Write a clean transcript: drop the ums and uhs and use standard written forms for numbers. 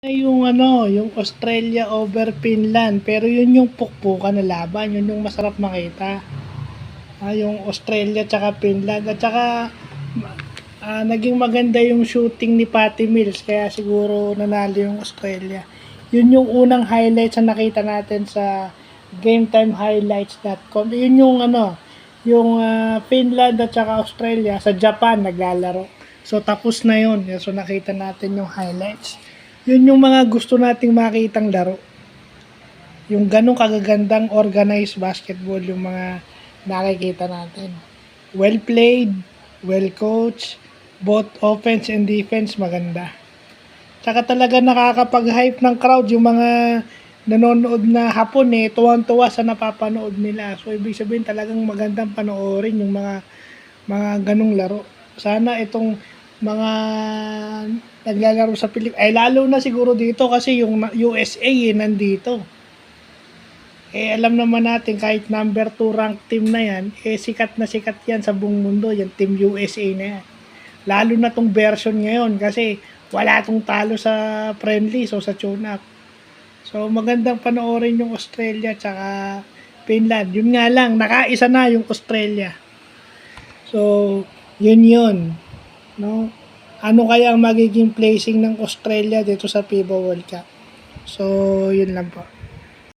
Yung yung Australia over Finland, pero yun yung pukpukan na laban, yun yung masarap makita. Yung Australia tsaka Finland at tsaka naging maganda yung shooting ni Patty Mills kaya siguro nanalo yung Australia. Yun yung unang highlights na nakita natin sa GameTimeHighlights.com. Yun yung yung Finland at tsaka Australia sa Japan naglalaro. So tapos na yun. So nakita natin yung highlights. Yun yung mga gusto nating makitang laro. Yung ganong kagagandang organized basketball yung mga nakikita natin. Well played, well coached, both offense and defense maganda. Tsaka talaga nakakapag-hype ng crowd yung mga nanonood na hapon tuwang-tuwa sa napapanood nila. So ibig sabihin talagang magandang panoorin yung mga ganong laro. Sana itong mga naglalaro sa Pilipinas, ay lalo na siguro dito kasi yung USA nandito. Alam naman natin kahit number 2 ranked team na yan, sikat na sikat yan sa buong mundo, yung team USA na yan. Lalo na tong version ngayon kasi wala tong talo sa friendly, so sa tune-up. So magandang panoorin yung Australia tsaka Finland. Yun nga lang, nakaisa na yung Australia. So, yun. No? Ano kaya ang magiging placing ng Australia dito sa FIBA World Cup? So, yun lang po.